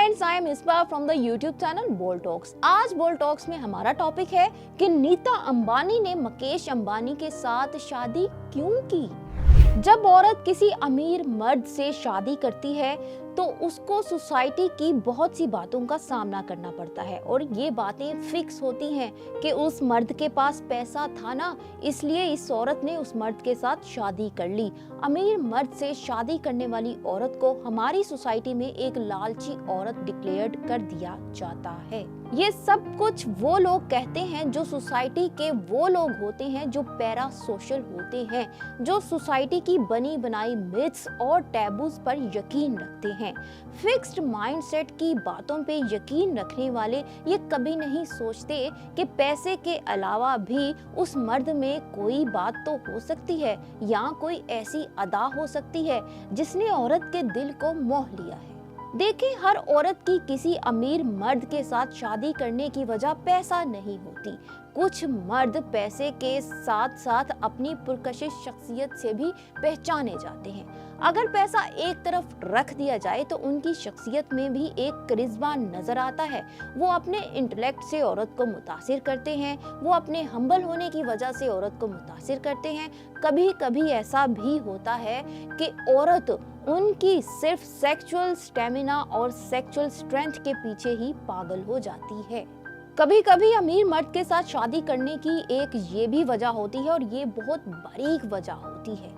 Friends, I am Isba from the YouTube channel Bold Talks. आज Bold Talks में हमारा topic है कि नीता अंबानी ने मुकेश अंबानी के साथ शादी क्यों की। जब औरत किसी अमीर मर्द से शादी करती है तो उसको सोसाइटी की बहुत सी बातों का सामना करना पड़ता है और ये बातें फिक्स होती हैं कि उस मर्द के पास पैसा था ना, इसलिए इस औरत ने उस मर्द के साथ शादी कर ली। अमीर मर्द से शादी करने वाली औरत को हमारी सोसाइटी में एक लालची औरत डिक्लेयर्ड कर दिया जाता है। ये सब कुछ वो लोग कहते हैं जो सोसाइटी के वो लोग होते हैं जो पैरा सोशल होते हैं, जो सोसाइटी की बनी बनाई मिथ्स और टैबूज पर यकीन रखते हैं। फिक्स्ड माइंडसेट की बातों पे यकीन रखने वाले ये कभी नहीं सोचते कि पैसे के अलावा भी उस मर्द में कोई बात तो हो सकती है या कोई ऐसी अदा हो सकती है जिसने औरत के दिल को मोह लिया है। देखिए, हर औरत की किसी अमीर मर्द के साथ शादी करने की वजह पैसा नहीं होती। कुछ मर्द पैसे के साथ साथ अपनी पुरकशिश शख्सियत से भी पहचाने जाते हैं। अगर पैसा एक तरफ रख दिया जाए तो उनकी शख्सियत में भी एक करिश्मा नजर आता है। वो अपने इंटेलेक्ट से औरत को मुतासिर करते हैं, वो अपने हम्बल होने की वजह से औरत को मुतासिर करते हैं। कभी कभी ऐसा भी होता है कि औरत उनकी सिर्फ सेक्सुअल स्टेमिना और सेक्सुअल स्ट्रेंथ के पीछे ही पागल हो जाती है। कभी कभी अमीर मर्द के साथ शादी करने की एक ये भी वजह होती है और ये बहुत बारीक वजह होती है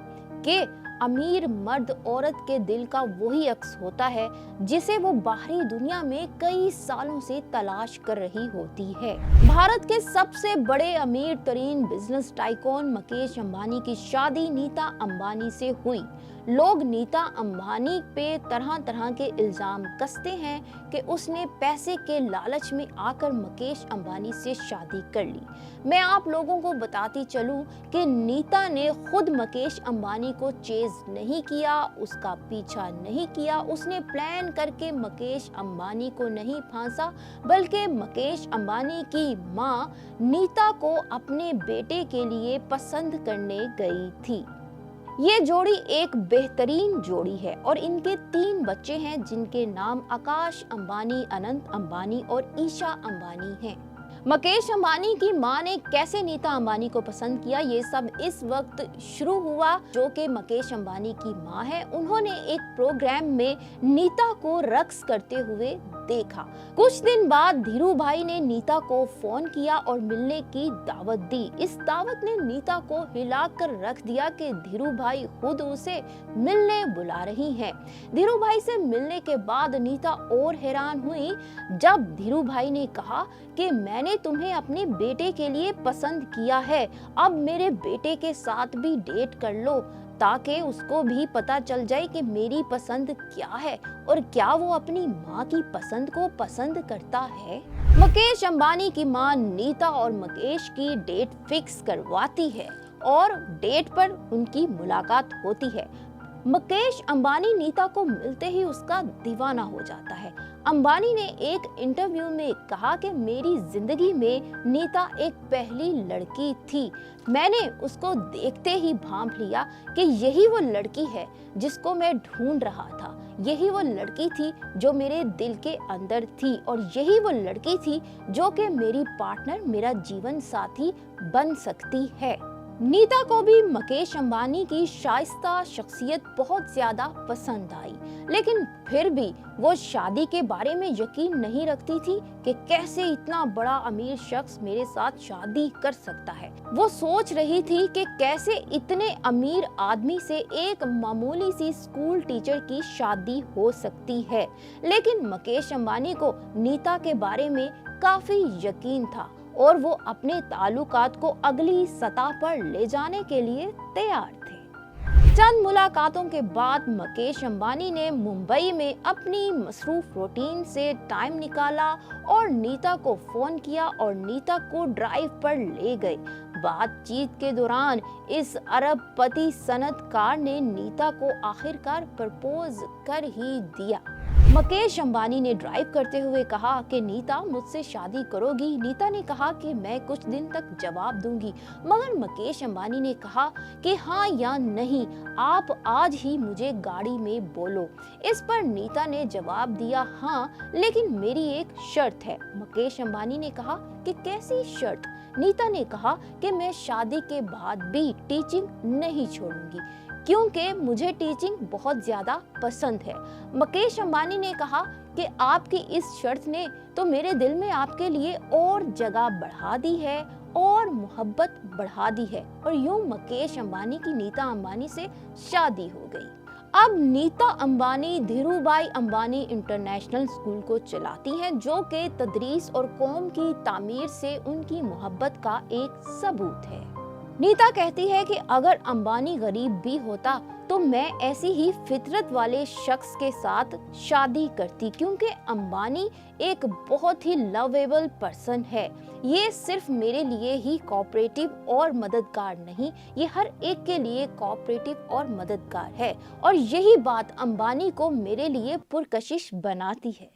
कि अमीर मर्द औरत के दिल का वही अक्स होता है जिसे वो बाहरी दुनिया में कई सालों से तलाश कर रही होती है। भारत के सबसे बड़े अमीर तरीन बिजनेस टाइकून मुकेश अंबानी की शादी नीता अंबानी से हुई। लोग नीता अंबानी पे तरह तरह के इल्जाम कसते हैं कि उसने पैसे के लालच में आकर मुकेश अंबानी से शादी कर ली। मैं आप लोगों को बताती चलूं कि नीता ने खुद मुकेश अंबानी को चेज नहीं किया, उसका पीछा नहीं किया। उसने प्लान करके मुकेश अंबानी को नहीं फांसा, बल्कि मुकेश अंबानी की मां नीता को अपने बेटे के लिए पसंद करने गई थी। ये जोड़ी एक बेहतरीन जोड़ी है और इनके 3 बच्चे हैं जिनके नाम आकाश अंबानी, अनंत अंबानी और ईशा अंबानी हैं। मुकेश अंबानी की मां ने कैसे नीता अंबानी को पसंद किया, ये सब इस वक्त शुरू हुआ। जो कि मुकेश अंबानी की मां है, उन्होंने एक प्रोग्राम में नीता को रक्स करते हुए देखा। कुछ दिन बाद धीरू भाई ने नीता को फोन किया और मिलने की दावत दी। इस दावत ने नीता को हिलाकर रख दिया कि धीरू भाई खुद उसे मिलने बुला रही हैं। धीरू भाई से मिलने के बाद नीता और हैरान हुई जब धीरू भाई ने कहा कि मैंने तुम्हें अपने बेटे के लिए पसंद किया है, अब मेरे बेटे के साथ भी डेट कर लो ताकि उसको भी पता चल जाए कि मेरी पसंद क्या है और क्या वो अपनी माँ की पसंद को पसंद करता है। मुकेश अंबानी की माँ नीता और मुकेश की डेट फिक्स करवाती है और डेट पर उनकी मुलाकात होती है। मुकेश अंबानी नीता को मिलते ही उसका दीवाना हो जाता है। अंबानी ने एक इंटरव्यू में कहा कि मेरी जिंदगी में नीता एक पहली लड़की थी। मैंने उसको देखते ही भांप लिया कि यही वो लड़की है जिसको मैं ढूंढ रहा था। यही वो लड़की थी जो मेरे दिल के अंदर थी और यही वो लड़की थी जो कि मेरी पार्टनर, मेरा जीवन साथी बन सकती है। नीता को भी मुकेश अंबानी की शाइस्ता शख्सियत बहुत ज्यादा पसंद आई, लेकिन फिर भी वो शादी के बारे में यकीन नहीं रखती थी कि कैसे इतना बड़ा अमीर शख्स मेरे साथ शादी कर सकता है। वो सोच रही थी कि कैसे इतने अमीर आदमी से एक मामूली सी स्कूल टीचर की शादी हो सकती है। लेकिन मुकेश अंबानी को नीता के बारे में काफी यकीन था और वो अपने ताल्लुकात को अगली सतह पर ले जाने के लिए तैयार थे। चंद मुलाकातों के बाद मुकेश अंबानी ने मुंबई में अपनी मसरूफ रूटीन से टाइम निकाला और नीता को फोन किया और नीता को ड्राइव पर ले गए। बातचीत के दौरान इस अरबपति सनतकार ने नीता को आखिरकार प्रपोज कर ही दिया। मुकेश अंबानी ने ड्राइव करते हुए कहा कि नीता मुझसे शादी करोगी। नीता ने कहा कि मैं कुछ दिन तक जवाब दूंगी, मगर मुकेश अंबानी ने कहा कि हाँ या नहीं, आप आज ही मुझे गाड़ी में बोलो। इस पर नीता ने जवाब दिया, हाँ लेकिन मेरी एक शर्त है। मुकेश अंबानी ने कहा कि कैसी शर्त? नीता ने कहा कि मैं शादी के बाद भी टीचिंग नहीं छोड़ूंगी क्योंकि मुझे टीचिंग बहुत ज्यादा पसंद है। मुकेश अंबानी ने कहा कि आपकी इस शर्त ने तो मेरे दिल में आपके लिए और जगह बढ़ा दी है और मोहब्बत बढ़ा दी है, और यूं मुकेश अंबानी की नीता अंबानी से शादी हो गई। अब नीता अंबानी धीरूभाई अंबानी इंटरनेशनल स्कूल को चलाती हैं, जो कि तदरीस और कौम की तामीर से उनकी मोहब्बत का एक सबूत है। नीता कहती है कि अगर अंबानी गरीब भी होता तो मैं ऐसी ही फितरत वाले शख्स के साथ शादी करती, क्योंकि अंबानी एक बहुत ही लवेबल पर्सन है। ये सिर्फ मेरे लिए ही कोऑपरेटिव और मददगार नहीं, ये हर एक के लिए कोऑपरेटिव और मददगार है, और यही बात अंबानी को मेरे लिए पुरकशिश बनाती है।